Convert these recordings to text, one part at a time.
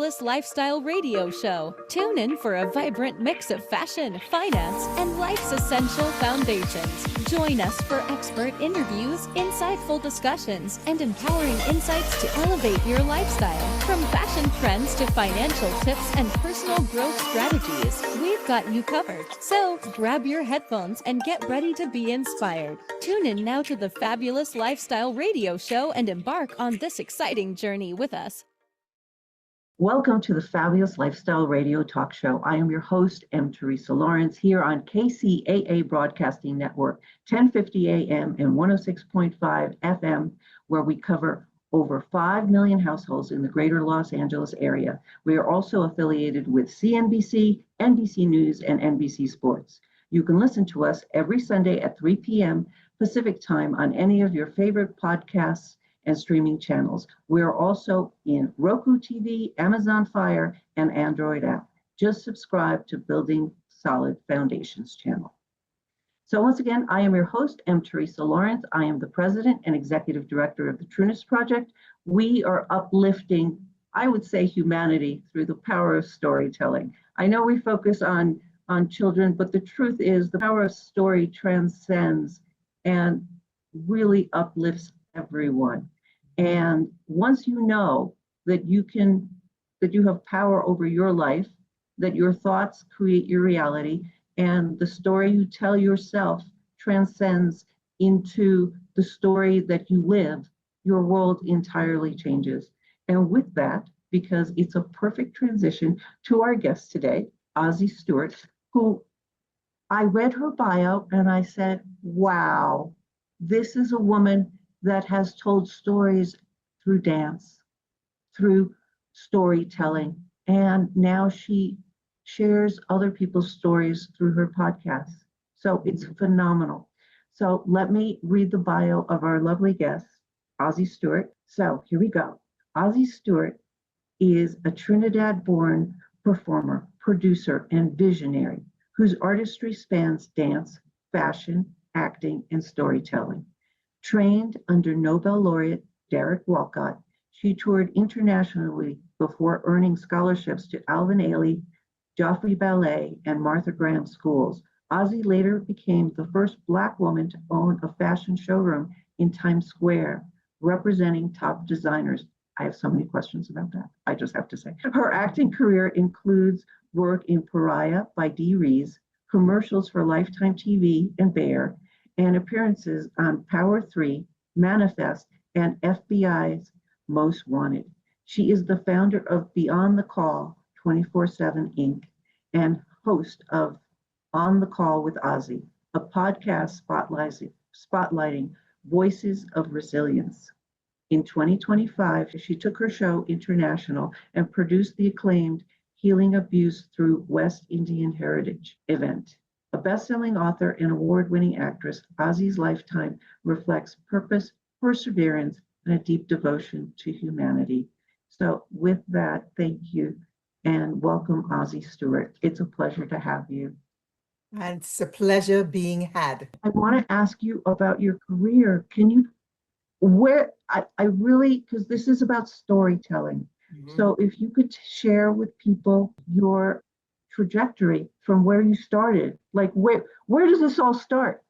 Fabulous Lifestyle Radio Show. Tune in for a vibrant mix of fashion, finance, and life's essential foundations. Join us for expert interviews, insightful discussions, and empowering insights to elevate your lifestyle. From fashion trends to financial tips and personal growth strategies, we've got you covered. So grab your headphones and get ready to be inspired. Tune in now to the Fabulous Lifestyle Radio Show and embark on this exciting journey with us. Welcome to the Fabulous Lifestyle Radio Talk Show. I am your host, M. Teresa Lawrence, here on KCAA Broadcasting Network, 1050 AM and 106.5 FM, where we cover over 5 million households in the greater Los Angeles area. We are also affiliated with CNBC, NBC News, and NBC Sports. You can listen to us every Sunday at 3 p.m. Pacific Time on any of your favorite podcasts and streaming channels. We're also in Roku TV, Amazon Fire, and Android app. Just subscribe to Building Solid Foundations channel. So once again, I am your host, M. Teresa Lawrence. I am the president and executive director of the Trueness Project. We are uplifting, I would say, humanity through the power of storytelling. I know we focus on children, but the truth is the power of story transcends and really uplifts everyone. And once you know that you have power over your life, that your thoughts create your reality, and the story you tell yourself transcends into the story that you live, your world entirely changes. And with that, because it's a perfect transition to our guest today, Ozzie Stewart, who I read her bio and I said, wow, this is a woman that has told stories through dance, through storytelling, and now she shares other people's stories through her podcast. So it's phenomenal. So let me read the bio of our lovely guest, Ozzie Stewart. So here we go. Ozzie Stewart is a Trinidad-born performer, producer, and visionary whose artistry spans dance, fashion, acting, and storytelling. Trained under Nobel laureate Derek Walcott, she toured internationally before earning scholarships to Alvin Ailey, Joffrey Ballet, and Martha Graham schools. Ozzie later became the first Black woman to own a fashion showroom in Times Square, representing top designers. I have so many questions about that, I just have to say. Her acting career includes work in Pariah by Dee Rees, commercials for Lifetime TV and Bayer, and appearances on Power 3, Manifest, and FBI's Most Wanted. She is the founder of Beyond the Call 24/7 Inc. and host of On the Call with Ozzie, a podcast spotlighting voices of resilience. In 2025, she took her show international and produced the acclaimed Healing Abuse Through West Indian Heritage event. A best-selling author and award-winning actress, Ozzie's lifetime reflects purpose, perseverance, and a deep devotion to humanity. So with that, thank you and welcome, Ozzie Stewart. It's a pleasure to have you. And it's a pleasure being had. I want to ask you about your career. Can you, I really, because this is about storytelling. Mm-hmm. So if you could share with people your trajectory from where you started, like where does this all start?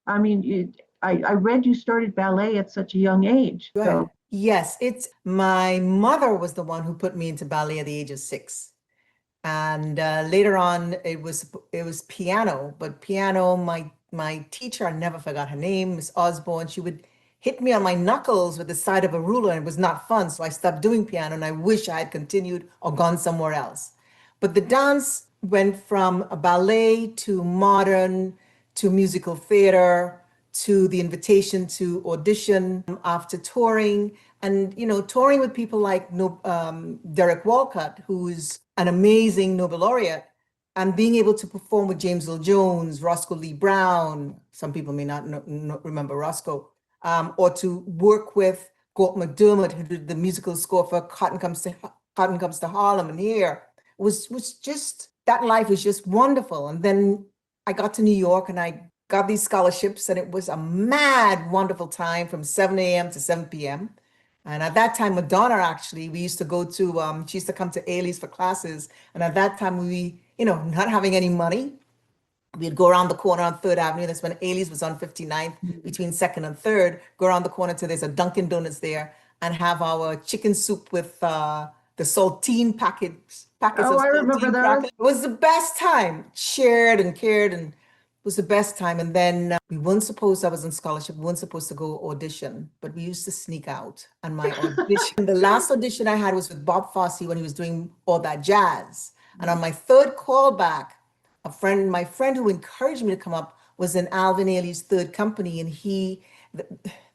I mean, I read you started ballet at such a young age. Right. So. Yes, it's my mother was the one who put me into ballet at the age of 6. And later on, it was piano. But piano, my teacher, I never forgot her name, Miss Osborne. She would hit me on my knuckles with the side of a ruler, and it was not fun. So I stopped doing piano, and I wish I had continued or gone somewhere else. But the dance went from a ballet to modern to musical theater to the invitation to audition after touring, and touring with people like Derek Walcott, who's an amazing Nobel laureate, and being able to perform with James Earl Jones, Roscoe Lee Brown. Some people may not remember Roscoe, or to work with Galt McDermott, who did the musical score for Cotton Comes to Harlem, and here was just, that life was just wonderful. And then I got to New York and I got these scholarships, and it was a mad, wonderful time from 7 a.m. to 7 p.m. And at that time, Madonna, actually, we used to go to, she used to come to Ailey's for classes. And at that time, we, not having any money, we'd go around the corner on 3rd Avenue. That's when Ailey's was on 59th, between 2nd and 3rd. Go around the corner to there's a Dunkin' Donuts there and have our chicken soup with the saltine packets Oh, of I remember saltine those. crackers. It was the best time. Shared and cared, and it was the best time. And then we weren't supposed, I was on scholarship, we weren't supposed to go audition, but we used to sneak out. And my audition, the last audition I had was with Bob Fosse when he was doing All That Jazz. And on my 3rd call back, my friend who encouraged me to come up was in Alvin Ailey's 3rd company, and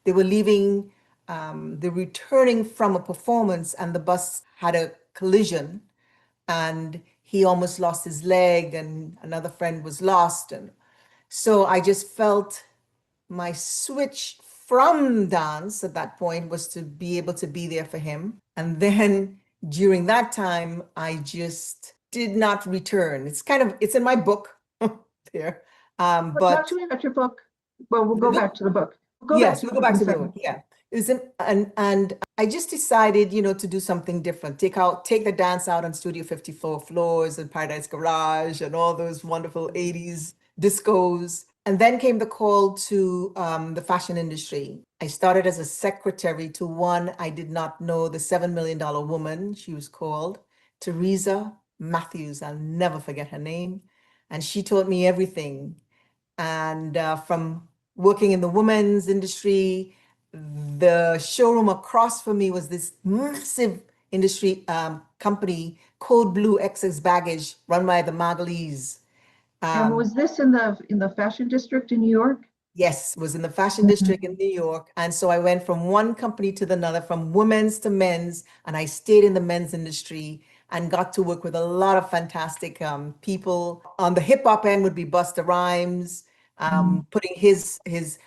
they were leaving, they're returning from a performance, and the bus had a collision, and he almost lost his leg, and another friend was lost, and so I just felt my switch from dance at that point was to be able to be there for him, and then during that time, I just did not return. It's in my book there. Talk But to me about your book. Well, we'll the go book, back to the book. yes, we'll go back in to the a book. second. Yeah. It was and I just decided, to do something different. Take the dance out on Studio 54 floors and Paradise Garage and all those wonderful 80s discos. And then came the call to the fashion industry. I started as a secretary to one I did not know, the $7 million woman. She was called Teresa Matthews. I'll never forget her name. And she taught me everything. And from working in the women's industry, the showroom across from me was this massive industry company, Code Blue XX Baggage, run by the Margolese. And was this in the fashion district in New York? Yes, was in the fashion district in New York. And so I went from one company to another, from women's to men's, and I stayed in the men's industry and got to work with a lot of fantastic people. On the hip hop end would be Busta Rhymes, putting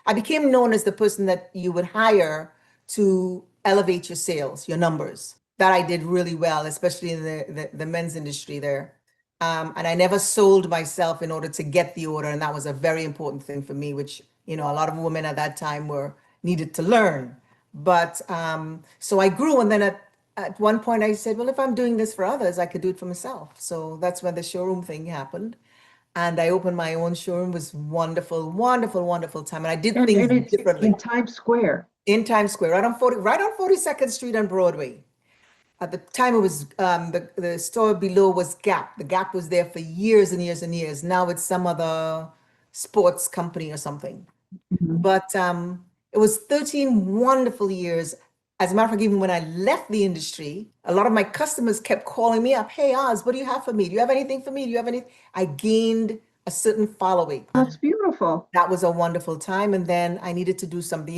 I became known as the person that you would hire to elevate your sales, your numbers. That I did really well, especially in the men's industry there. And I never sold myself in order to get the order. And that was a very important thing for me, which, a lot of women at that time needed to learn. But so I grew. And then at one point I said, well, if I'm doing this for others, I could do it for myself. So that's when the showroom thing happened. And I opened my own showroom. It was wonderful, wonderful, wonderful time. And I did things And it's differently. in Times Square. In Times Square, right on 42nd Street on Broadway. At the time, it was the store below was Gap. The Gap was there for years and years and years. Now it's some other sports company or something. But it was 13 wonderful years. As a matter of fact, even when I left the industry, a lot of my customers kept calling me up. Hey, Oz, what do you have for me? Do you have anything for me? Do you have anything? I gained a certain following. That's beautiful. That was a wonderful time. And then I needed to do something.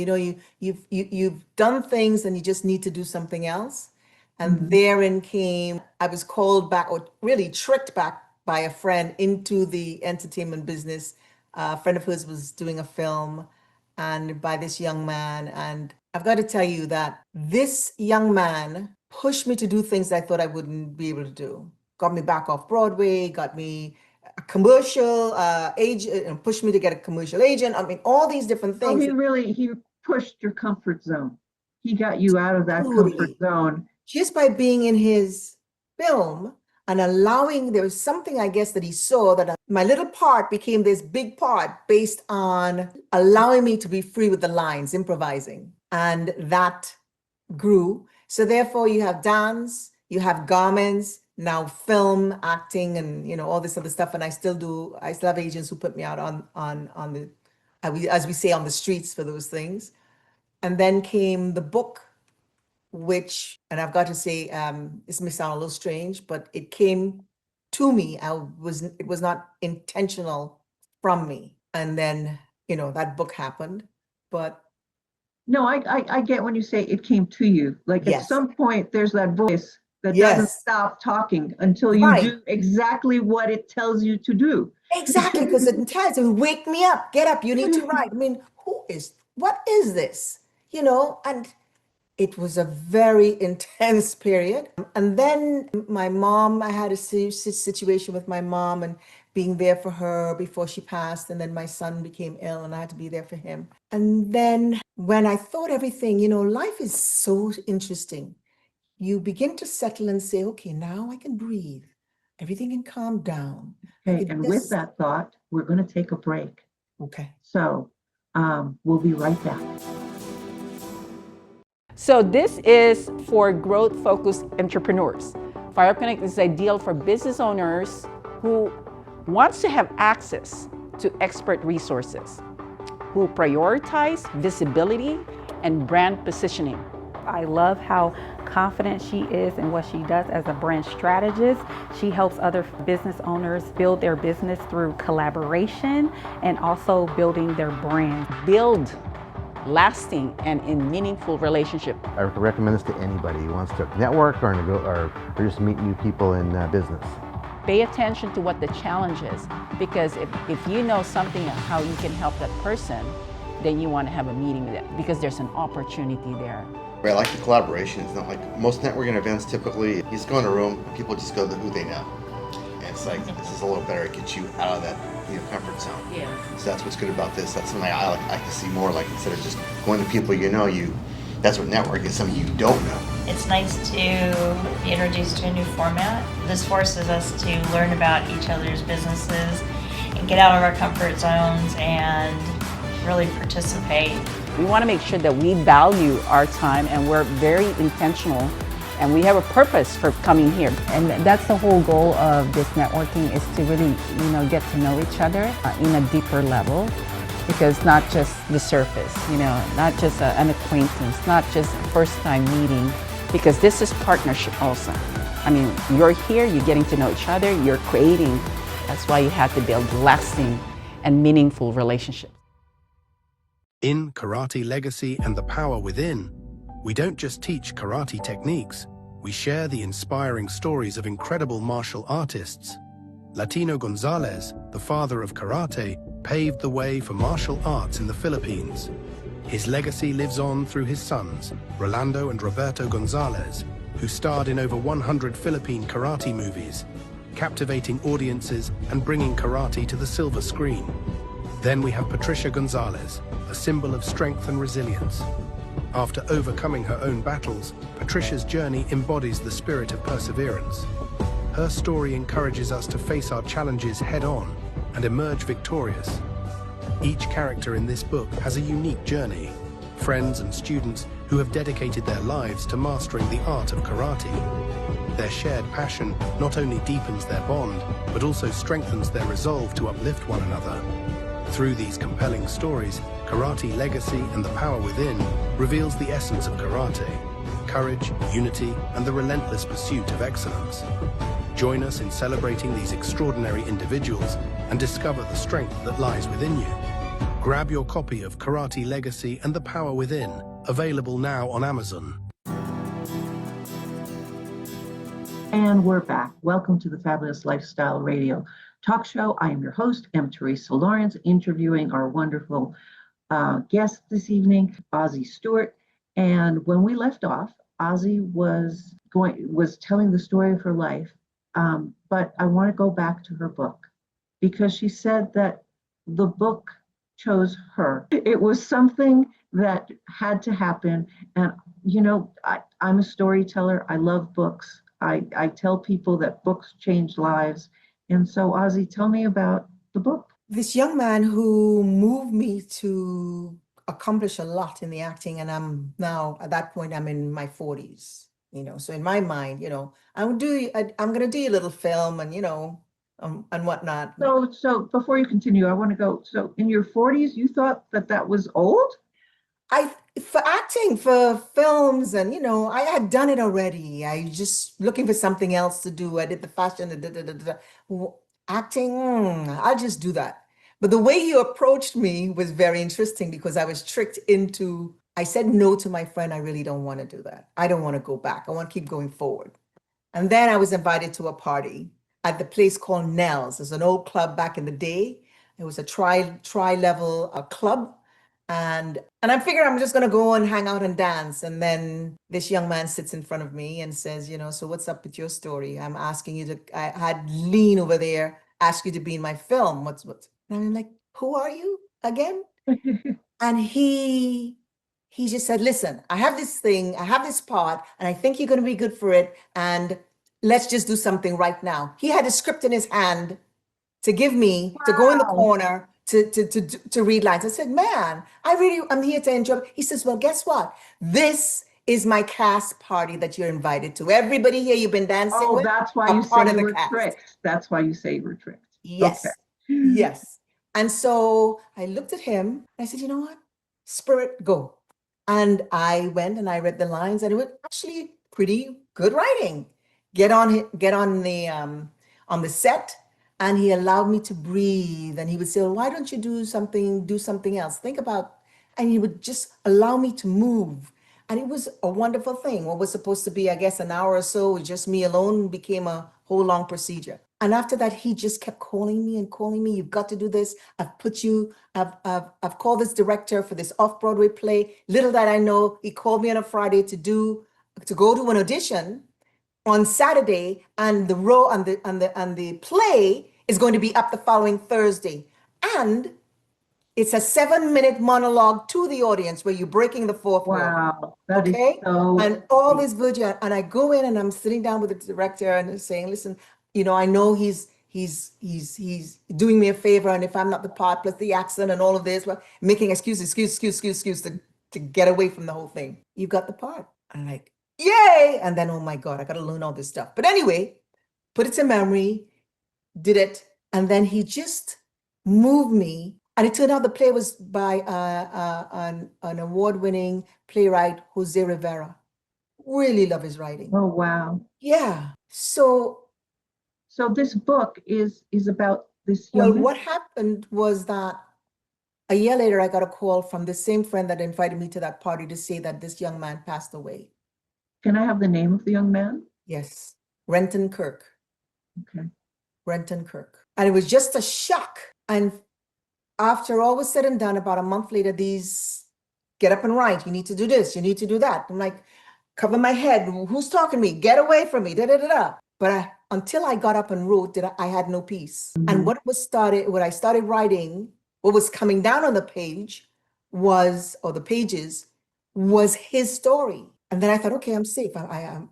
You've done things and you just need to do something else. And therein came, I was called back, or really tricked back by a friend into the entertainment business. A friend of hers was doing a film and by this young man. And I've got to tell you that this young man pushed me to do things I thought I wouldn't be able to do. Got me back off Broadway, got me a commercial agent, and pushed me to get a commercial agent. I mean, all these different So things. he pushed your comfort zone. He got you out of that comfort zone. Just by being in his film and there was something, I guess, that he saw that my little part became this big part based on allowing me to be free with the lines, improvising. And that grew. So therefore you have dance, you have garments, now film, acting, and all this other stuff. And I still have agents who put me out on the, as we say, on the streets for those things. And then came the book, which, and I've got to say, this may sound a little strange, but it came to me. It was not intentional from me. And then, that book happened. But no, I get when you say it came to you. Like yes. At some point, there's that voice that Yes. doesn't stop talking until you Right. do exactly what it tells you to do. Exactly, because it tells you, wake me up, get up, you need to write. I mean, what is this? And It was a very intense period. And then my mom, I had a situation with my mom and being there for her before she passed. And then my son became ill and I had to be there for him. And then when I thought everything, life is so interesting. You begin to settle and say, okay, now I can breathe. Everything can calm down. Okay, and with that thought, we're going to take a break. Okay. So we'll be right back. So this is for growth-focused entrepreneurs. Fire Connect is ideal for business owners who wants to have access to expert resources, who prioritize visibility and brand positioning. I love how confident she is in what she does as a brand strategist. She helps other business owners build their business through collaboration and also building their brand. Build lasting and in meaningful relationship. I recommend this to anybody who wants to network or just meet new people in business. Pay attention to what the challenge is, because if you know something of how you can help that person, then you want to have a meeting with them because there's an opportunity there. I like the collaboration. It's not like most networking events typically, you just go in a room, people just go to who they know. And it's like, this is a little better, it gets you out of that comfort zone. Yeah. So that's what's good about this. That's something I like to see more, like instead of just going to people that's what networking is, something you don't know. It's nice to be introduced to a new format. This forces us to learn about each other's businesses and get out of our comfort zones and really participate. We want to make sure that we value our time and we're very intentional and we have a purpose for coming here. And that's the whole goal of this networking, is to really, get to know each other in a deeper level. Because not just the surface, not just an acquaintance, not just first time meeting, because this is partnership also. I mean, you're here, you're getting to know each other, you're creating. That's why you have to build lasting and meaningful relationships. In Karate Legacy and the Power Within, we don't just teach karate techniques, we share the inspiring stories of incredible martial artists. Latino Gonzalez, the father of karate, paved the way for martial arts in the Philippines. His legacy lives on through his sons, Rolando and Roberto Gonzalez, who starred in over 100 Philippine karate movies, captivating audiences and bringing karate to the silver screen. Then we have Patricia Gonzalez, a symbol of strength and resilience. After overcoming her own battles, Patricia's journey embodies the spirit of perseverance. Her story encourages us to face our challenges head-on and emerge victorious. Each character in this book has a unique journey. Friends and students who have dedicated their lives to mastering the art of karate. Their shared passion not only deepens their bond, but also strengthens their resolve to uplift one another. Through these compelling stories, Karate Legacy and the Power Within reveals the essence of karate: courage, unity, and the relentless pursuit of excellence. Join us in celebrating these extraordinary individuals and discover the strength that lies within you. Grab your copy of Karate Legacy and the Power Within, available now on Amazon. And we're back. Welcome to the Fabulous Lifestyle Radio Talk Show. I am your host, M. Teresa Lawrence, interviewing our wonderful guest this evening, Ozzie Stewart. And when we left off, Ozzie was telling the story of her life. But I want to go back to her book, because she said that the book chose her. It was something that had to happen. And, I'm a storyteller. I love books. I tell people that books change lives. And so, Ozzie, tell me about the book. This young man who moved me to accomplish a lot in the acting, and I'm now, at that point, I'm in my 40s. So in my mind, I'm going to do a little film and, and whatnot. So before you continue, I want to go, so in your 40s, you thought that was old? For acting, for films, and, I had done it already. I just looking for something else to do. I did the fashion, acting, I'll just do that. But the way you approached me was very interesting, because I was tricked into, I said no to my friend. I really don't want to do that. I don't want to go back. I want to keep going forward. And then I was invited to a party at the place called Nell's. It's an old club back in the day. It was a tri-level club. And I'm figuring I'm just going to go and hang out and dance. And then this young man sits in front of me and says, so what's up with your story? I'm asking you to, I had Lean over there ask you to be in my film. What's, and I'm like, who are you again? And he just said, listen, I have this thing, I have this part, and I think you're going to be good for it. And let's just do something right now. He had a script in his hand to give me, to go in the corner, to read lines. I said, man, I'm here to enjoy. He says, well, guess what? This is my cast party that you're invited to. Everybody here you've been dancing with. That's why you say you were tricked. That's why you say you were tricked. Yes. Okay. Yes. And so I looked at him and I said, you know what? Spirit, go. And I went and I read the lines, and it was actually pretty good writing. Get on the set. And he allowed me to breathe. And he would say, well, why don't you do something else? Think about, and he would just allow me to move. And it was a wonderful thing. What was supposed to be, I guess, an hour or so with just me alone became a whole long procedure. And after that, he just kept calling me and calling me. You've got to do this. I've called this director for this off-Broadway play. Little that I know, he called me on a Friday to go to an audition on Saturday, and the play is going to be up the following Thursday. And it's a 7-minute monologue to the audience where you're breaking the fourth wall. Wow. That is so and all this virgin. And I go in and I'm sitting down with the director and saying, listen, I know he's doing me a favor, and if I'm not the part, plus the accent and all of this, well, making excuses to get away from the whole thing. You've got the part. I'm like, yay! And then, oh my God, I got to learn all this stuff. But anyway, put it to memory, did it. And then he just moved me. And it turned out the play was by an award-winning playwright, Jose Rivera. Really love his writing. Oh, wow. Yeah. So this book is about this young man. What happened was that a year later, I got a call from the same friend that invited me to that party to say that this young man passed away. Can I have the name of the young man? Yes. Renton Kirk. Okay. Renton Kirk. And it was just a shock. And after all was said and done, about a month later, these get up and write. You need to do this. You need to do that. I'm like, cover my head. Who's talking to me? Get away from me. Da, da, da, da. But until I got up and wrote, I had no peace. Mm-hmm. And when I started writing, what was coming down on the page the pages was his story. And then I thought, okay, I'm safe. I am.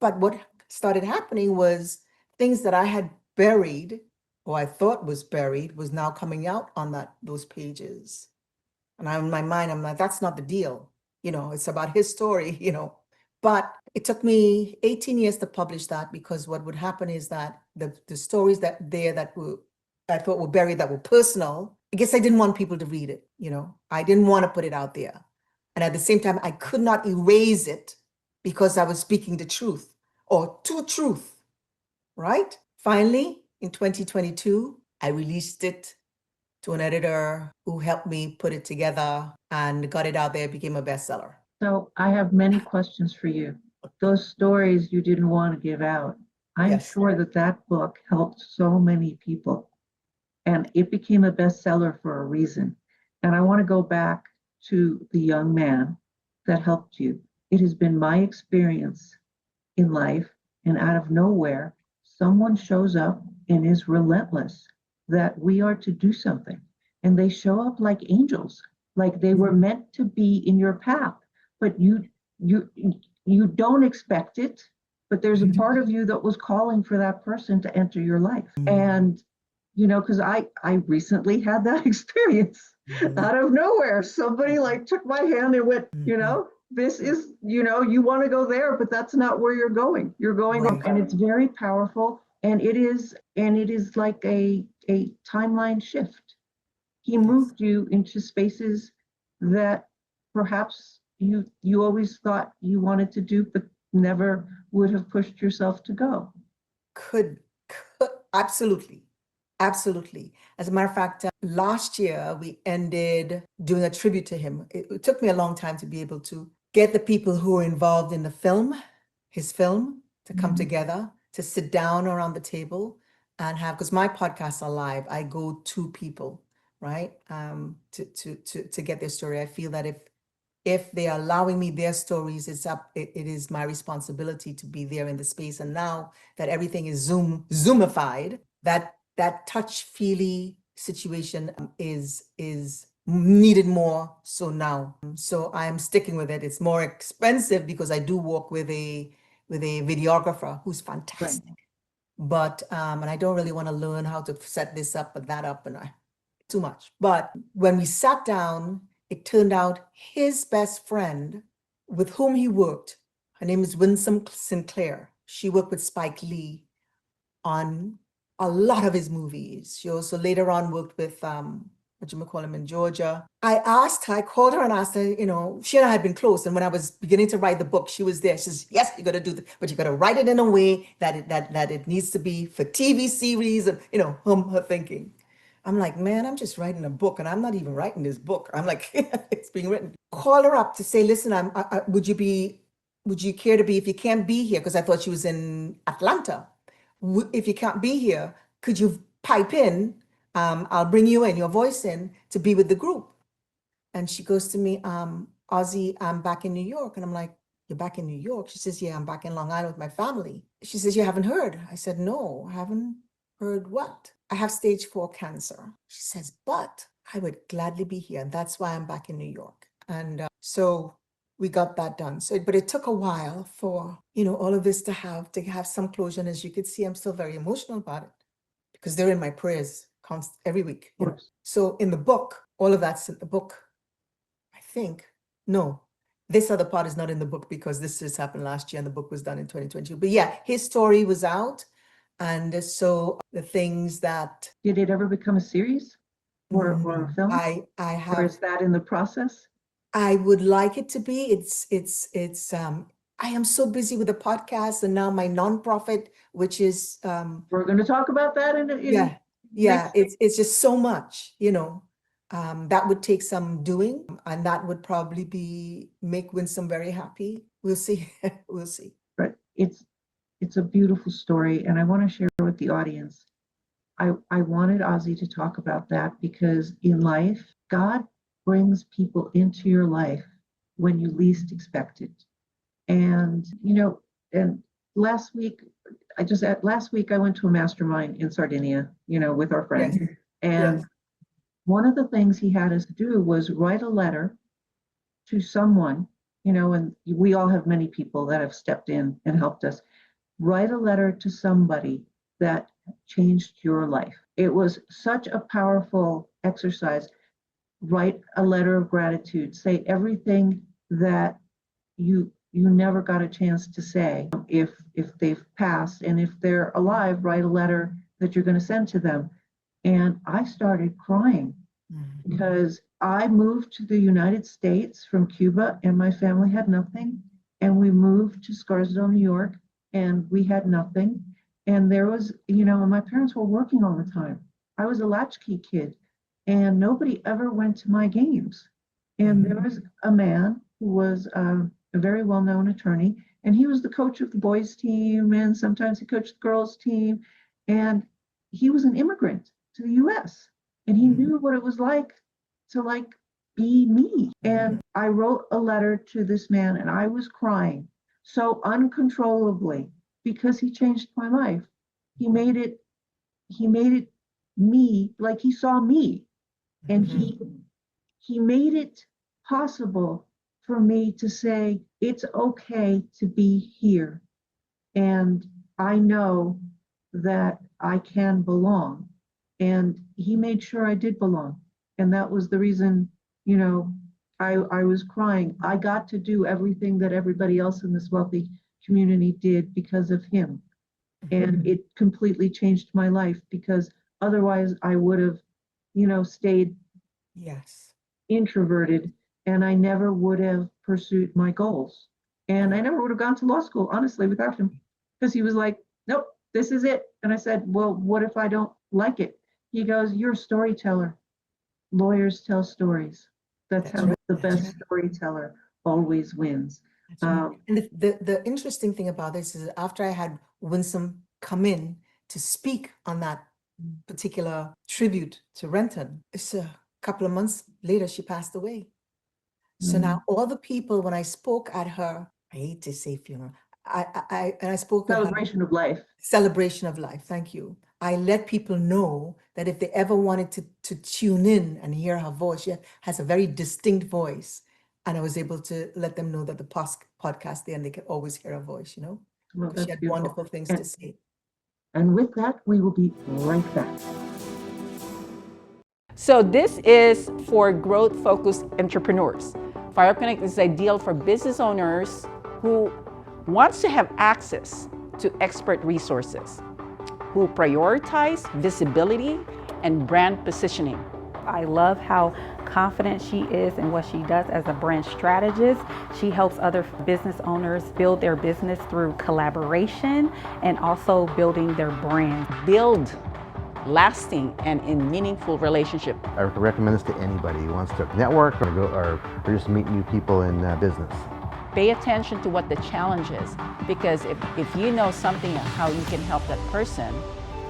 But what started happening was things that I had buried, or I thought was buried, was now coming out on those pages. And in my mind, I'm like, that's not the deal. It's about his story, But it took me 18 years to publish that, because what would happen is that the stories that I thought were buried, that were personal, I guess I didn't want people to read it. I didn't want to put it out there. And at the same time, I could not erase it because I was speaking the truth, or to truth, right? Finally, in 2022, I released it to an editor who helped me put it together and got it out there. It became a bestseller. So I have many questions for you. Those stories you didn't want to give out. I'm sure that book helped so many people, and it became a bestseller for a reason. And I want to go back to the young man that helped you. It has been my experience in life, and out of nowhere, someone shows up and is relentless that we are to do something. And they show up like angels, like they were meant to be in your path, but you don't expect it, but there's a part of you that was calling for that person to enter your life. And, because I recently had that experience. Out of nowhere, somebody took my hand and went, this is, you want to go there, but that's not where you're going. You're going, and it's very powerful. And it is like a timeline shift. He moved you into spaces that perhaps you always thought you wanted to do, but never would have pushed yourself to go. Could absolutely. Absolutely. As a matter of fact, last year we ended doing a tribute to him. It took me a long time to be able to get the people who were involved in his film, to come together, to sit down around the table and have, because my podcasts are live, I go to people right? To get their story. I feel that if they are allowing me their stories, it is my responsibility to be there in the space. And now that everything is Zoomified, that touch-feely situation is needed more so now. So I'm sticking with it. It's more expensive because I do work with a videographer who's fantastic. But and I don't really want to learn how to set this up and that up, and too much. But when we sat down, it turned out his best friend with whom he worked, her name is Winsome Sinclair. She worked with Spike Lee on a lot of his movies. She also later on worked with whatchamacallit in Georgia. I called her and asked her, she and I had been close. And when I was beginning to write the book, she was there. She says, yes, you got to do this, but you got to write it in a way that it needs to be for TV series and, her thinking. I'm like, man, I'm just writing a book and I'm not even writing this book. I'm like, it's being written. Call her up to say, listen, would you care to be, if you can't be here, because I thought she was in Atlanta. If you can't be here, could you pipe in? I'll bring you in, your voice in, to be with the group. And she goes to me, Ozzy, I'm back in New York. And I'm like, you're back in New York? She says, yeah, I'm back in Long Island with my family. She says, you haven't heard? I said, no, I haven't heard what? I have stage 4 cancer. She says, but I would gladly be here. And that's why I'm back in New York. And so we got that done. So, but it took a while for, all of this to have some closure. And as you could see, I'm still very emotional about it because they're in my prayers every week. So in the book, all of that's in the book. I think, no, this other part is not in the book because this just happened last year and the book was done in 2022. But yeah, his story was out. And so the things that... Did it ever become a series or a film? I have... Or is that in the process? I would like it to be. I am so busy with the podcast and now my nonprofit, which is... We're going to talk about that Yeah, it's just so much, that would take some doing, and that would probably make Winsome very happy. We'll see. We'll see. But it's a beautiful story, and I want to share with the audience. I wanted Ozzy to talk about that because in life, God brings people into your life when you least expect it. And, and last week I went to a mastermind in Sardinia, with our friends. Yes. And one of the things he had us do was write a letter to someone, and we all have many people that have stepped in and helped us. Write a letter to somebody that changed your life. It was such a powerful exercise. Write a letter of gratitude. Say everything that you never got a chance to say. If they've passed, and if they're alive, write a letter that you're going to send to them. And I started crying because I moved to the United States from Cuba and my family had nothing. And we moved to Scarsdale, New York, and we had nothing. And there was, and my parents were working all the time. I was a latchkey kid and nobody ever went to my games. And there was a man who was a very well-known attorney, and he was the coach of the boys team, and sometimes he coached the girls team. And he was an immigrant to the US, and he knew what it was like to be me. And I wrote a letter to this man, and I was crying so uncontrollably because he changed my life. He made it me, like he saw me, and he made it possible for me to say, it's okay to be here. And I know that I can belong. And he made sure I did belong. And that was the reason, I was crying. I got to do everything that everybody else in this wealthy community did because of him. And it completely changed my life because otherwise I would have, stayed introverted, and I never would have pursued my goals. And I never would have gone to law school, honestly, without him, because he was like, nope, this is it. And I said, well, what if I don't like it? He goes, you're a storyteller. Lawyers tell stories. That's how the best storyteller always wins. And the interesting thing about this is after I had Winsome come in to speak on that particular tribute to Renton. It's a couple of months later, she passed away. So now all the people, when I spoke at her, I hate to say funeral, I spoke at her Celebration of life. celebration of life. Thank you. I let people know that if they ever wanted to tune in and hear her voice, she has a very distinct voice. And I was able to let them know that the podcast there, and they could always hear her voice, you know, Well, because she that's had beautiful. wonderful things And- to say. And with that, we will be right back. So this is for growth-focused entrepreneurs. FireConnect is ideal for business owners who wants to have access to expert resources, who prioritize visibility and brand positioning. I love how confident she is in what she does as a brand strategist. She helps other business owners build their business through collaboration and also building their brand. Build lasting and in meaningful relationship. I recommend this to anybody who wants to network or just meet new people in business. Pay attention to what the challenge is, because if you know something of how you can help that person,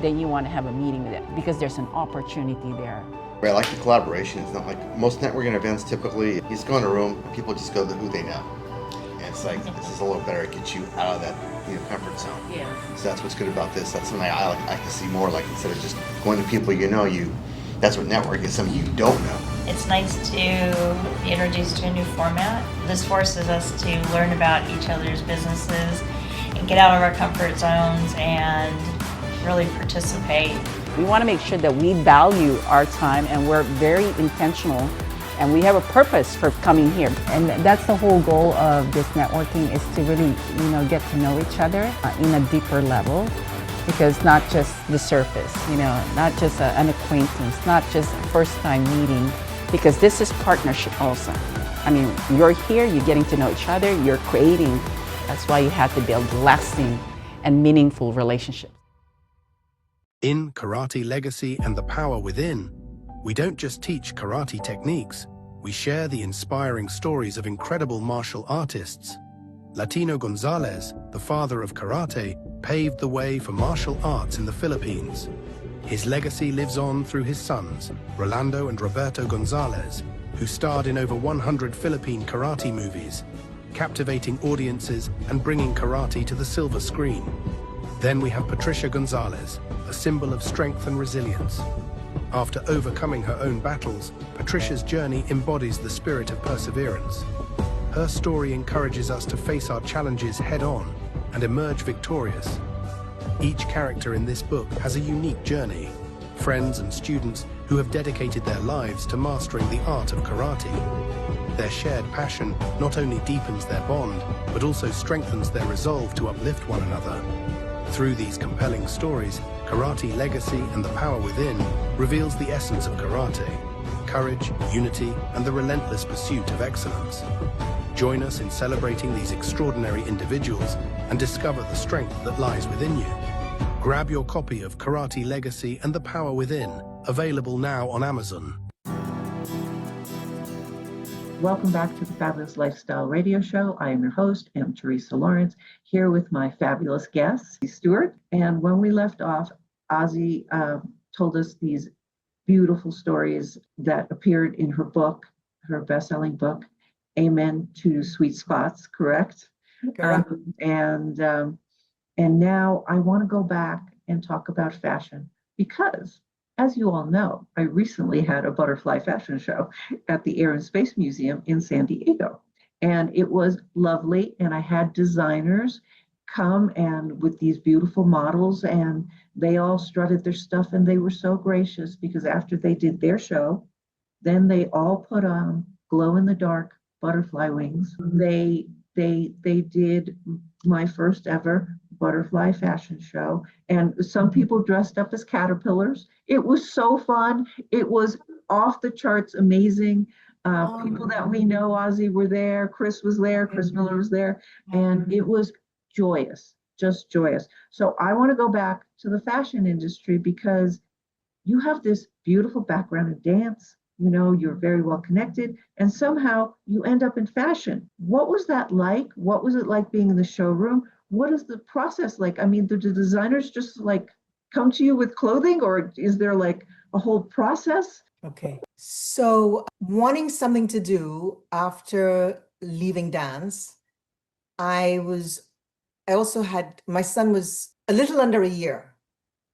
then you want to have a meeting with it because there's an opportunity there. I like the collaboration. It's not like most networking events typically, you just go in a room and people just go to who they know. And it's like, this is a little better, it gets you out of that comfort zone. Yeah. So that's what's good about this. That's something I like to see more, like instead of just going to people you know, that's what networking is, something you don't know. It's nice to be introduced to a new format. This forces us to learn about each other's businesses and get out of our comfort zones and really participate. We want to make sure that we value our time and we're very intentional and we have a purpose for coming here. And that's the whole goal of this networking, is to really, get to know each other in a deeper level, because not just the surface, not just an acquaintance, not just a first time meeting. Because this is partnership also. I mean, you're here, you're getting to know each other, you're creating. That's why you have to build lasting and meaningful relationships. In Karate Legacy and the Power Within, we don't just teach karate techniques, we share the inspiring stories of incredible martial artists. Latino Gonzalez, the father of karate, paved the way for martial arts in the Philippines. His legacy lives on through his sons, Rolando and Roberto Gonzalez, who starred in over 100 Philippine karate movies, captivating audiences and bringing karate to the silver screen. Then we have Patricia Gonzalez, a symbol of strength and resilience. After overcoming her own battles, Patricia's journey embodies the spirit of perseverance. Her story encourages us to face our challenges head-on and emerge victorious. Each character in this book has a unique journey, friends and students who have dedicated their lives to mastering the art of karate. Their shared passion not only deepens their bond, but also strengthens their resolve to uplift one another. Through these compelling stories, Karate Legacy and the Power Within reveals the essence of karate: courage, unity, and the relentless pursuit of excellence. Join us in celebrating these extraordinary individuals and discover the strength that lies within you. Grab your copy of Karate Legacy and the Power Within, available now on Amazon. Welcome back to the Fabulous Lifestyle Radio Show. I am your host, M. Teresa Lawrence, here with my fabulous guest, Stuart. And when we left off, Ozzy told us these beautiful stories that appeared in her book, her best-selling book, Amen to Sweet Spots, correct? Correct. And now I want to go back and talk about fashion because, as you all know, I recently had a butterfly fashion show at the Air and Space Museum in San Diego. And it was lovely. And I had designers come and with these beautiful models, and they all strutted their stuff, and they were so gracious because after they did their show, then they all put on glow-in-the-dark butterfly wings. They did my first ever butterfly fashion show, and some people dressed up as caterpillars. It was so fun. It was off the charts amazing. People that we know, Ozzy, were there. Chris was there. Chris Miller was there, and it was joyous, just joyous. So I want to go back to the fashion industry because you have this beautiful background in dance. You know, you're very well connected, and somehow you end up in fashion. What was that like? What was it like being in the showroom? What is the process like? I mean, do the designers just like come to you with clothing, or is there like a whole process? Okay. So wanting something to do after leaving dance, I also had, my son was a little under a year,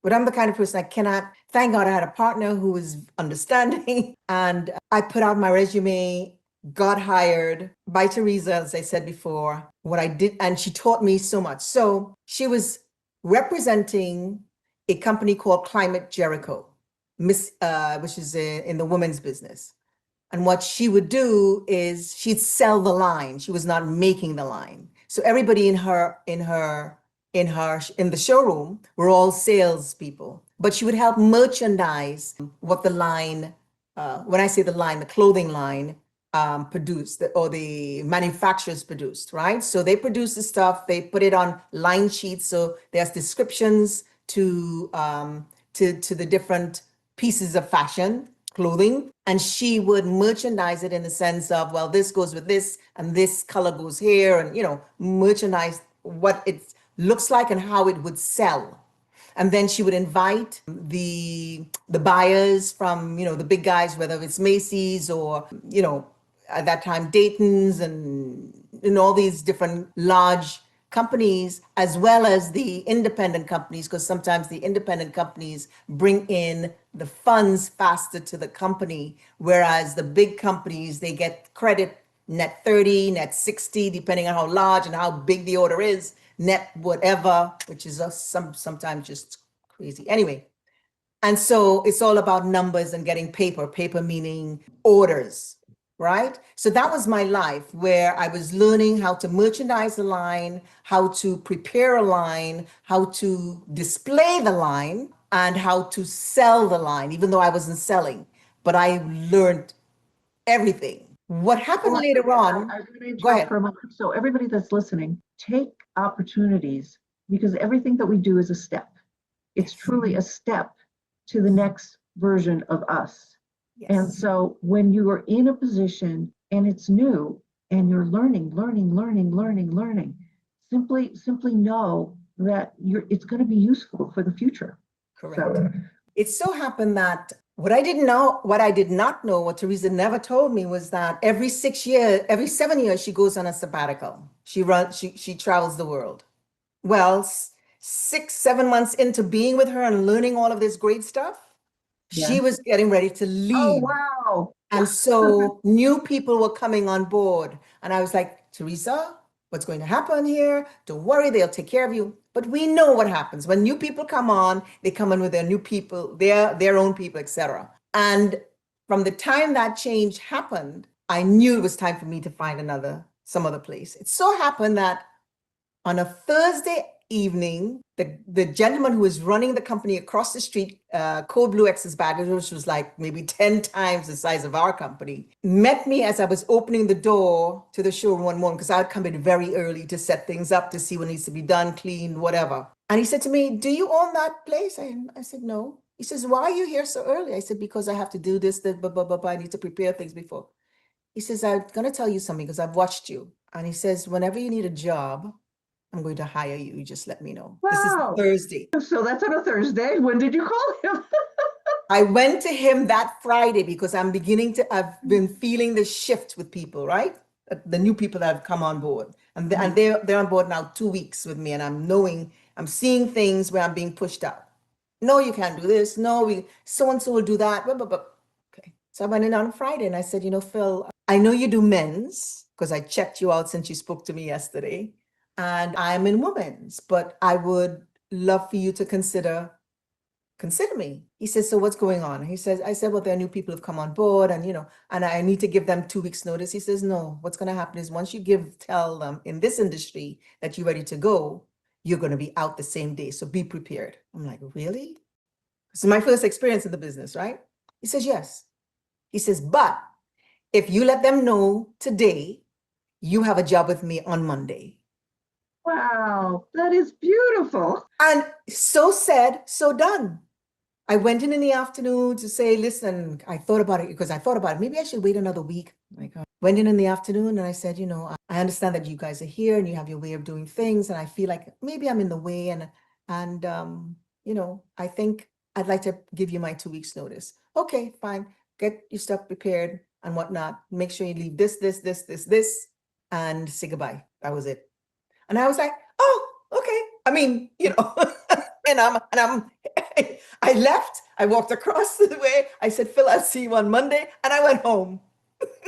but I'm the kind of person I cannot, thank God I had a partner who was understanding. And I put out my resume, got hired by Teresa, as I said before, what I did, and she taught me so much. So she was representing a company called Climate Jericho, which is in the women's business. And what she would do is she'd sell the line. She was not making the line. So everybody in the showroom were all salespeople, but she would help merchandise what the line, when I say the line, the clothing line produced, or the manufacturers produced, right? So they produce the stuff, they put it on line sheets. So there's descriptions to the different pieces of fashion, clothing, and she would merchandise it in the sense of, well, this goes with this and this color goes here, and merchandise what it looks like and how it would sell. And then she would invite the buyers from the big guys, whether it's Macy's or at that time Dayton's and all these different large companies, as well as the independent companies, because sometimes the independent companies bring in the funds faster to the company, whereas the big companies, they get credit net 30, net 60, depending on how large and how big the order is, net whatever, which is sometimes just crazy. Anyway, and so it's all about numbers and getting paper meaning orders, right? So that was my life, where I was learning how to merchandise the line, how to prepare a line, how to display the line, and how to sell the line, even though I wasn't selling, but I learned everything. What happened later on? I'm going to Go interrupt ahead. for a moment. So everybody that's listening, take opportunities, because everything that we do is a step. It's truly a step to the next version of us. Yes. And so when you are in a position and it's new and you're learning, simply know that it's going to be useful for the future. Correct. So, It so happened that what I did not know, what Teresa never told me, was that every 7 years, she goes on a sabbatical. She travels the world. Well, 6-7 months into being with her and learning all of this great stuff, she was getting ready to leave. oh, wow. And so new people were coming on board. And I was like, Teresa, what's going to happen here? Don't worry, they'll take care of you. But we know what happens. When new people come on, they come in with their new people, their own people, etc. And from the time that change happened, I knew it was time for me to find some other place. It so happened that on a Thursday evening, the gentleman who was running the company across the street, Code Blue X's baggage, which was like maybe 10 times the size of our company, met me as I was opening the door to the showroom one morning, because I would come in very early to set things up, to see what needs to be done, clean, whatever. And he said to me, do you own that place? I said, no. He says, why are you here so early? I said, because I have to do this, blah, blah, blah, blah. I need to prepare things before. He says, I'm going to tell you something because I've watched you. And he says, whenever you need a job, I'm going to hire you. You just let me know. Wow. This is Thursday. So that's on a Thursday. When did you call him? I went to him that Friday because I've been feeling the shift with people, right? The new people that have come on board. And they're on board now 2 weeks with me. And I'm seeing things where I'm being pushed out. No, you can't do this. No, so-and-so will do that. Blah, blah, blah. Okay. So I went in on Friday and I said, Phil, I know you do men's because I checked you out since you spoke to me yesterday. And I'm in women's, but I would love for you to consider me. He says, so what's going on? I said, well, there are new people who've come on board and, and I need to give them 2 weeks notice. He says, no, what's going to happen is once you tell them in this industry that you're ready to go, you're going to be out the same day. So be prepared. I'm like, really? This is my first experience in the business, right? He says, yes. He says, but if you let them know today, you have a job with me on Monday. Wow, that is beautiful. And so said, so done. I went in the afternoon to say, listen, I thought about it. Maybe I should wait another week. Went in the afternoon and I said, I understand that you guys are here and you have your way of doing things. And I feel like maybe I'm in the way. And I think I'd like to give you my 2 weeks notice. Okay, fine. Get your stuff prepared and whatnot. Make sure you leave this, and say goodbye. That was it. And I was like, oh, okay. I mean, I left. I walked across the way. I said, Phil, I'll see you on Monday. And I went home.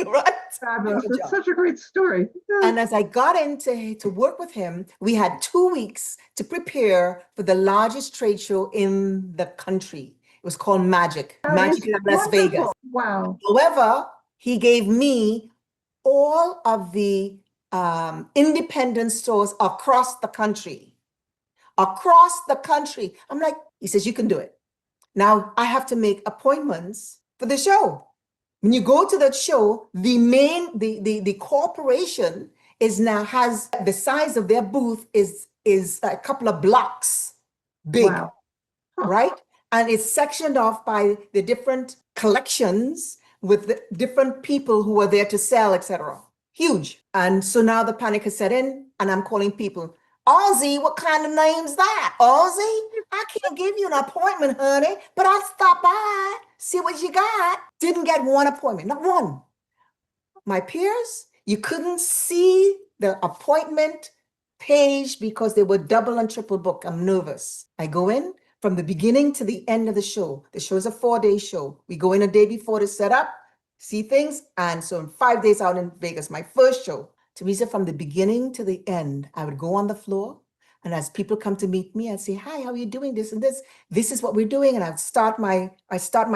Right? Fabulous. Good That's job. such a great story. Yeah. And as I got into to work with him, we had 2 weeks to prepare for the largest trade show in the country. It was called Magic That is at Las Vegas. wonderful. Wow. However, he gave me all of the independent stores across the country. Across the country. I'm like, he says, you can do it. Now I have to make appointments for the show. When you go to that show, the corporation has the size of their booth is a couple of blocks big, Wow. Huh. right? And it's sectioned off by the different collections with the different people who are there to sell, etc. Huge. And so now the panic has set in, and I'm calling people. Ozzy, what kind of name's that? Ozzy? I can't give you an appointment, honey, but I'll stop by, see what you got. Didn't get one appointment, not one. My peers, you couldn't see the appointment page because they were double and triple booked. I'm nervous. I go in from the beginning to the end of the show. The show is a 4-day show. We go in a day before to set up, see things. And so in 5 days out in Vegas, my first show, Teresa, from the beginning to the end, I would go on the floor. And as people come to meet me, I'd say, hi, how are you doing? This and this. This is what we're doing. And I'd start my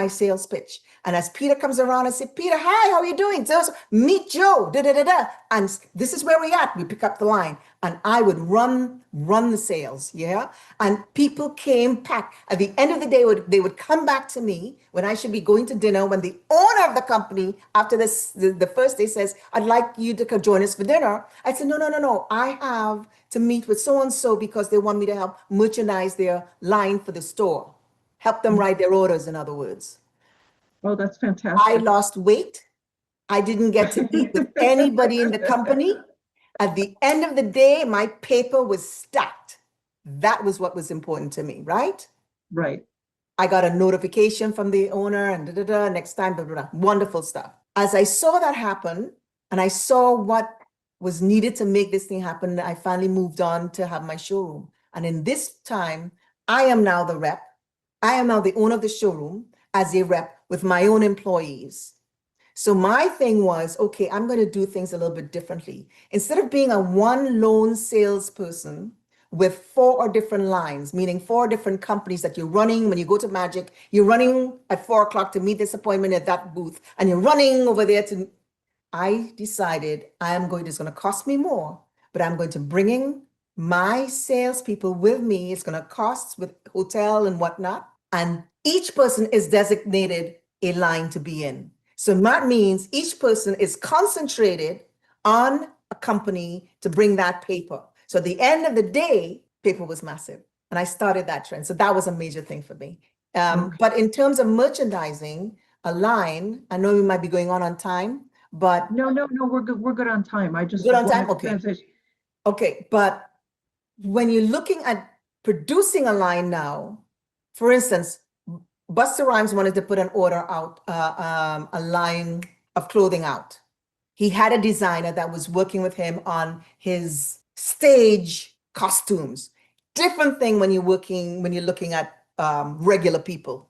sales pitch. And as Peter comes around, I say, Peter, hi, how are you doing? So, meet Joe, da-da-da-da. And this is where we're at. We pick up the line. And I would run the sales, yeah? And people came packed. At the end of the day, they would come back to me when I should be going to dinner, when the owner of the company, after the first day says, I'd like you to join us for dinner. I said, no. I have to meet with so-and-so because they want me to help merchandise their line for the store. Help them write their orders, in other words. Oh, that's fantastic. I lost weight. I didn't get to meet with anybody in the company. At the end of the day, my paper was stacked. That was what was important to me, right? Right. I got a notification from the owner and next time, wonderful stuff. As I saw that happen and I saw what was needed to make this thing happen, I finally moved on to have my showroom. And in this time, I am now the rep. I am now the owner of the showroom as a rep with my own employees. So my thing was, okay, I'm going to do things a little bit differently. Instead of being a one lone salesperson with 4 different lines, meaning 4 different companies that you're running. When you go to Magic, you're running at 4 o'clock to meet this appointment at that booth, and you're running over there to, I decided it's going to cost me more, but I'm going to bring in my salespeople with me. It's going to cost with hotel and whatnot. And each person is designated a line to be in. So that means each person is concentrated on a company to bring that paper. So at the end of the day, paper was massive. And I started that trend. So that was a major thing for me. Okay. But in terms of merchandising, a line, I know we might be going on time, but No, we're good. We're good on time. I just Good on time? wanted to Okay. transition. okay, but when you're looking at producing a line now, for instance, Busta Rhymes wanted to put an order out, a line of clothing out. He had a designer that was working with him on his stage costumes. Different thing when you're looking at regular people.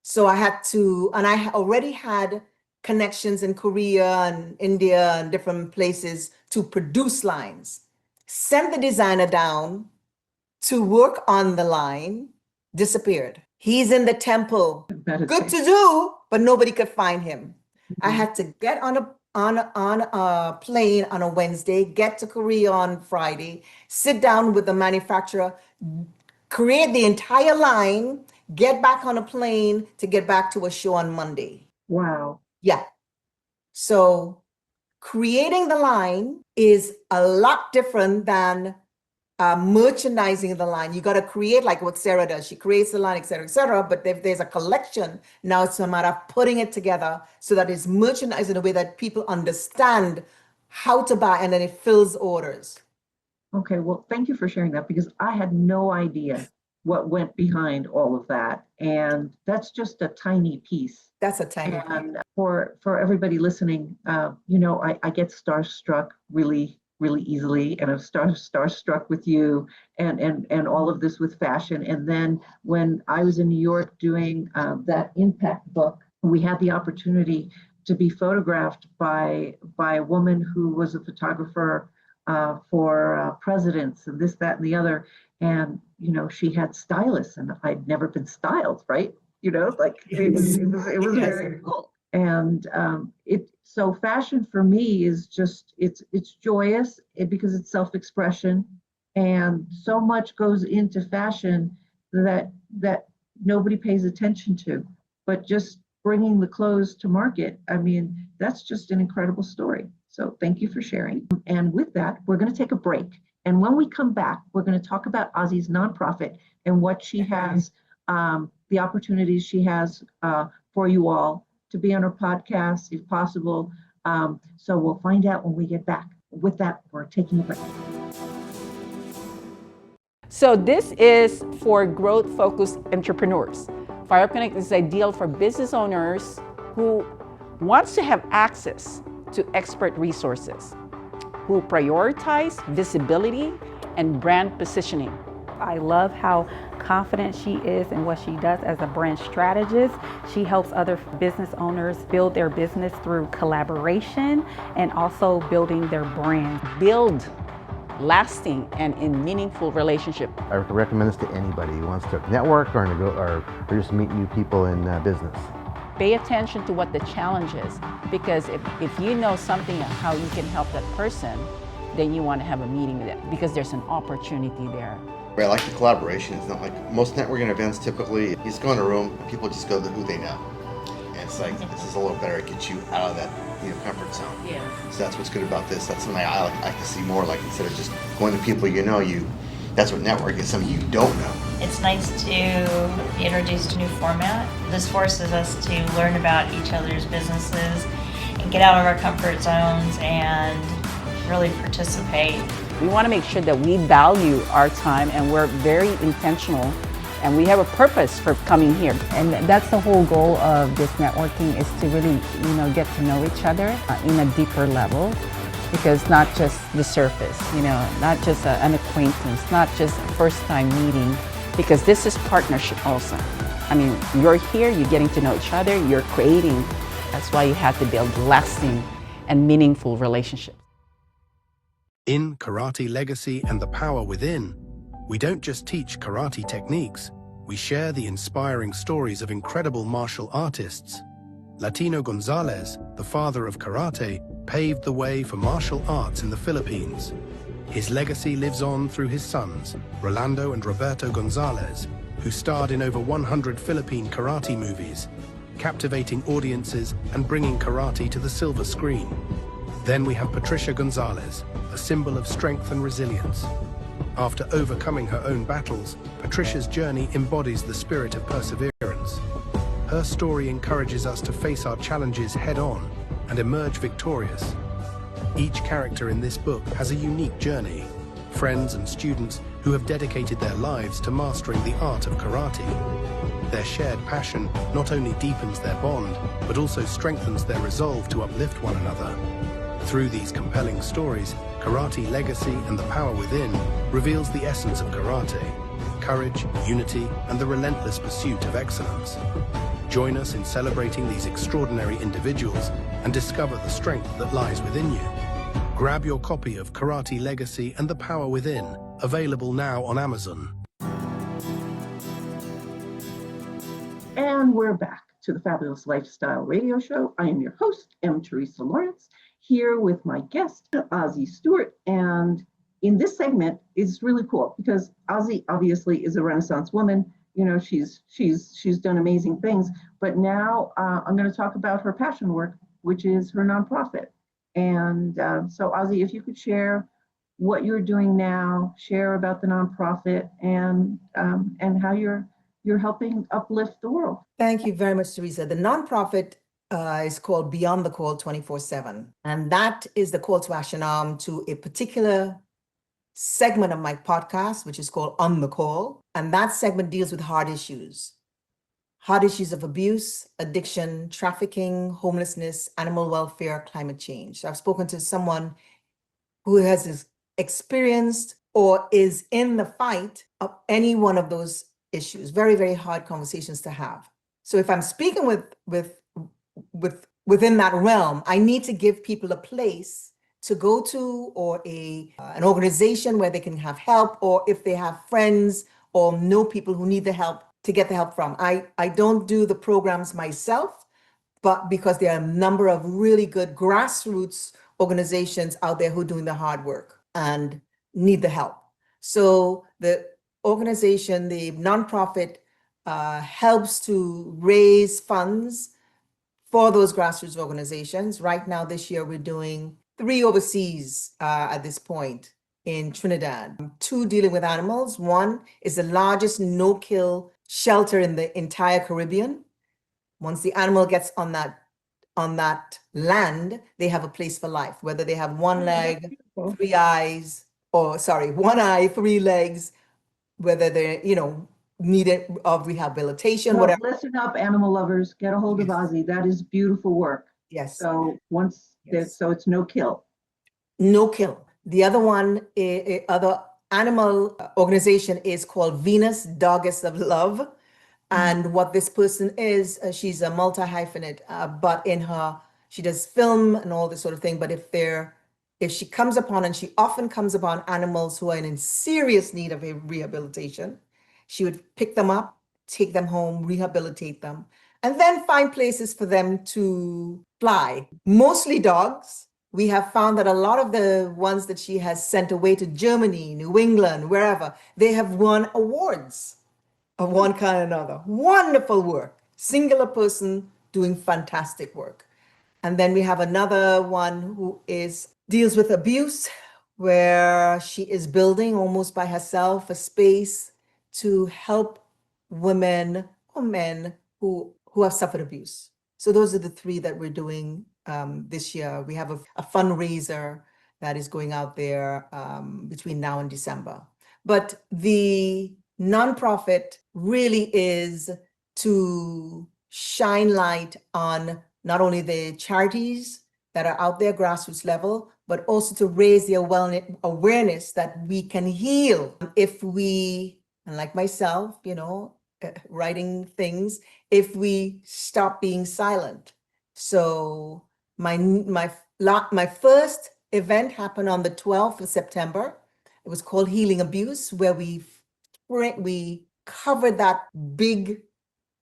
So I had to, and I already had connections in Korea and India and different places to produce lines. Sent the designer down to work on the line, disappeared. He's in the temple. Good to do, but nobody could find him. I had to get on a plane on a Wednesday, get to Korea on Friday, sit down with the manufacturer, create the entire line, get back on a plane to get back to a show on Monday. Wow. Yeah. So creating the line is a lot different than merchandising the line. You got to create like what Sarah does. She creates the line, et cetera. But if there's a collection, now it's a matter of putting it together so that it's merchandised in a way that people understand how to buy, and then it fills orders. Okay. Well, thank you for sharing that, because I had no idea what went behind all of that. And that's just a tiny piece. That's a tiny piece. And for everybody listening, I get starstruck really easily, and I'm starstruck with you and all of this with fashion. And then when I was in New York doing that impact book, we had the opportunity to be photographed by a woman who was a photographer for presidents and this, that, and the other. And, she had stylists, and I'd never been styled, right? It was very cool. And so fashion for me is just, it's joyous because it's self-expression, and so much goes into fashion that nobody pays attention to, but just bringing the clothes to market. I mean, that's just an incredible story. So thank you for sharing. And with that, we're going to take a break. And when we come back, we're going to talk about Ozzy's nonprofit and what she has, the opportunities she has for you all to be on her podcast, if possible. So we'll find out when we get back. With that, we're taking a break. So this is for growth-focused entrepreneurs. FireUpConnect is ideal for business owners who wants to have access to expert resources, who prioritize visibility and brand positioning. I love how confident she is in what she does as a brand strategist. She helps other business owners build their business through collaboration and also building their brand. Build lasting and in meaningful relationship. I recommend this to anybody who wants to network or just meet new people in business. Pay attention to what the challenge is, because if you know something of how you can help that person, then you want to have a meeting with them because there's an opportunity there. I like the collaboration. It's not like most networking events typically, you just go in a room and people just go to who they know. And it's like, this is a little better, it gets you out of that comfort zone. Yeah. So that's what's good about this. That's something I like to see more, like instead of just going to people that's what networking is, something you don't know. It's nice to be introduced to a new format. This forces us to learn about each other's businesses and get out of our comfort zones and really participate. We want to make sure that we value our time and we're very intentional and we have a purpose for coming here. And that's the whole goal of this networking, is to really, get to know each other in a deeper level, because not just the surface, not just an acquaintance, not just a first time meeting, because this is partnership also. I mean, you're here, you're getting to know each other, you're creating. That's why you have to build lasting and meaningful relationships. In Karate Legacy and the Power Within, we don't just teach karate techniques, we share the inspiring stories of incredible martial artists. Latino Gonzalez, the father of karate, paved the way for martial arts in the Philippines. His legacy lives on through his sons, Rolando and Roberto Gonzalez, who starred in over 100 Philippine karate movies, captivating audiences and bringing karate to the silver screen. Then we have Patricia Gonzalez, a symbol of strength and resilience. After overcoming her own battles, Patricia's journey embodies the spirit of perseverance. Her story encourages us to face our challenges head-on and emerge victorious. Each character in this book has a unique journey, friends and students who have dedicated their lives to mastering the art of karate. Their shared passion not only deepens their bond, but also strengthens their resolve to uplift one another. Through these compelling stories, Karate Legacy and the Power Within reveals the essence of karate: courage, unity, and the relentless pursuit of excellence. Join us in celebrating these extraordinary individuals and discover the strength that lies within you. Grab your copy of Karate Legacy and the Power Within, available now on Amazon. And we're back to the Fabulous Lifestyle Radio Show. I am your host, M. Teresa Lawrence, here with my guest, Ozzy Stewart. And in this segment, it's really cool because Ozzy obviously is a Renaissance woman. She's done amazing things. But now I'm going to talk about her passion work, which is her nonprofit. And so, Ozzy, if you could share what you're doing now, share about the nonprofit, and how you're helping uplift the world. Thank you very much, Teresa. The nonprofit is called Beyond the Call 24/7. And that is the call to action arm to a particular segment of my podcast, which is called On the Call. And that segment deals with hard issues of abuse, addiction, trafficking, homelessness, animal welfare, climate change. So I've spoken to someone who has experienced or is in the fight of any one of those issues. Very, very hard conversations to have. So if I'm speaking within that realm, I need to give people a place to go to, or an organization where they can have help, or if they have friends or know people who need the help, to get the help from. I don't do the programs myself, but because there are a number of really good grassroots organizations out there who are doing the hard work and need the help. So the organization, the nonprofit, helps to raise funds for those grassroots organizations. Right now, this year, we're doing 3 overseas at this point in Trinidad. 2 dealing with animals. 1 is the largest no-kill shelter in the entire Caribbean. Once the animal gets on that land, they have a place for life, whether they have 1 leg, 3 eyes, or 1 eye, 3 legs, whether they're, needed of rehabilitation, Well, whatever. listen up, animal lovers. Get a hold of Ozzy. That is beautiful work. Yes. So Yes. so it's no kill. No kill. The other one, other animal organization is called Venus Doggess of Love. And what this person is, she's a multi-hyphenate, but she does film and all this sort of thing. But if she comes upon, and she often comes upon animals who are in serious need of a rehabilitation, she would pick them up, take them home, rehabilitate them, and then find places for them to fly. Mostly dogs. We have found that a lot of the ones that she has sent away to Germany, New England, wherever, they have won awards of one kind or another. Wonderful work. Singular person doing fantastic work. And then we have another one who deals with abuse, where she is building almost by herself a space to help women or men who have suffered abuse. So those are the 3 that we're doing this year. We have a fundraiser that is going out there between now and December. But the nonprofit really is to shine light on not only the charities that are out there, grassroots level, but also to raise the awareness that we can heal if we, and like myself, writing things, if we stop being silent. So my first event happened on the 12th of September. It was called Healing Abuse, where we covered that big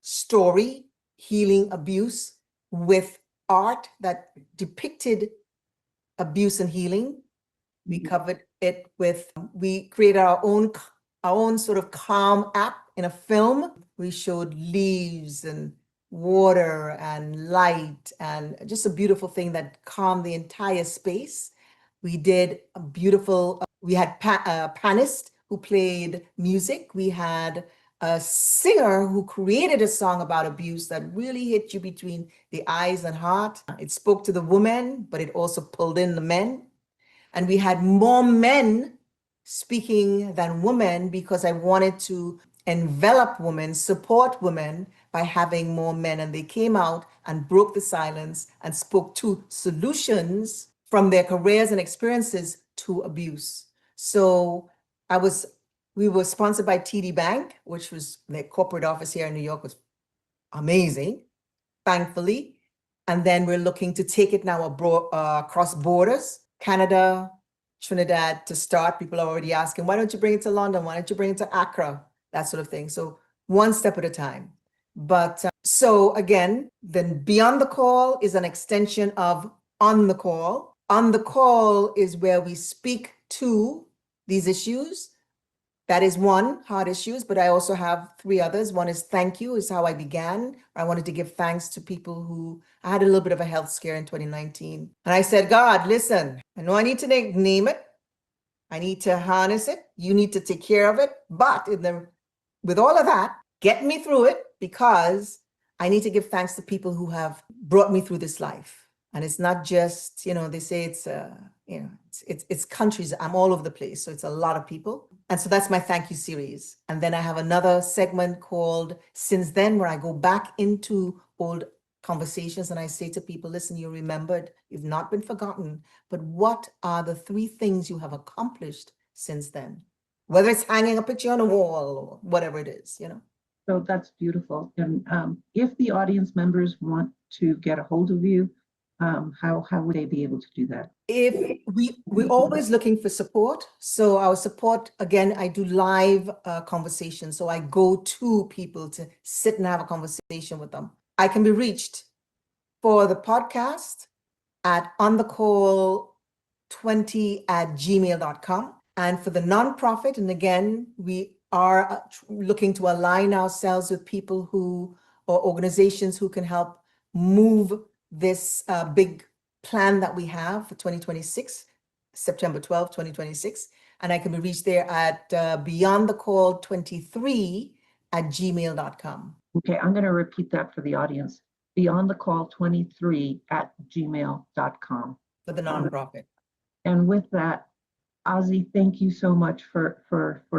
story, healing abuse, with art that depicted abuse and healing. We covered it we created our own sort of calm app in a film. We showed leaves and water and light, and just a beautiful thing that calmed the entire space. We did a beautiful, we had a pianist who played music. We had a singer who created a song about abuse that really hit you between the eyes and heart. It spoke to the women, but it also pulled in the men. And we had more men speaking than women, because I wanted to envelop women, support women by having more men. And they came out and broke the silence and spoke to solutions from their careers and experiences to abuse. So we were sponsored by TD Bank, which was their corporate office here in New York, was amazing, thankfully. And then we're looking to take it now abroad, across borders, Canada, Trinidad to start. People are already asking, why don't you bring it to London? Why don't you bring it to Accra? That sort of thing. So one step at a time. But so again, then Beyond the Call is an extension of On the Call. On the Call is where we speak to these issues. That is one, hard issues, but I also have 3 others. One is thank you, is how I began. I wanted to give thanks to people who, I had a little bit of a health scare in 2019. And I said, God, listen, I know I need to name it. I need to harness it. You need to take care of it. But with all of that, get me through it, because I need to give thanks to people who have brought me through this life. And it's not just, they say it's countries. I'm all over the place. So it's a lot of people. And so that's my thank you series. And then I have another segment called Since Then, where I go back into old conversations and I say to people, listen, you remembered, you've not been forgotten, but what are the 3 things you have accomplished since then? Whether it's hanging a picture on a wall or whatever it is, you know. So that's beautiful. And if the audience members want to get a hold of you, how would they be able to do that? If we're always looking for support. So our support, again, I do live conversations. So I go to people to sit and have a conversation with them. I can be reached for the podcast at onthecall20@gmail.com. And for the nonprofit, and again, we are looking to align ourselves with people or organizations who can help move this big plan that we have for 2026, September 12, 2026. And I can be reached there at beyondthecall23@gmail.com. Okay, I'm going to repeat that for the audience. beyondthecall23@gmail.com. For the nonprofit. And with that, Ozzie, thank you so much for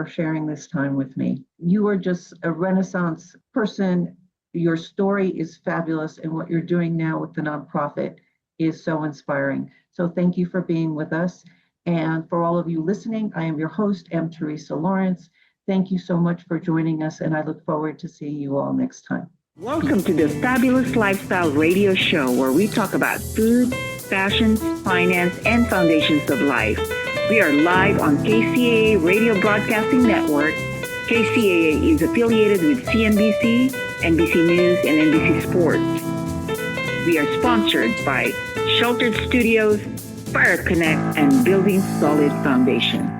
sharing this time with me. You are just a Renaissance person. Your story is fabulous, and what you're doing now with the nonprofit is so inspiring. So thank you for being with us. And for all of you listening, I am your host, M. Teresa Lawrence. Thank you so much for joining us, and I look forward to seeing you all next time. Welcome to the Fabulous Lifestyle Radio Show, where we talk about food, fashion, finance, and foundations of life. We are live on KCAA Radio Broadcasting Network. KCAA is affiliated with CNBC, NBC News, and NBC Sports. We are sponsored by Sheltered Studios, Fire Connect, and Building Solid Foundation.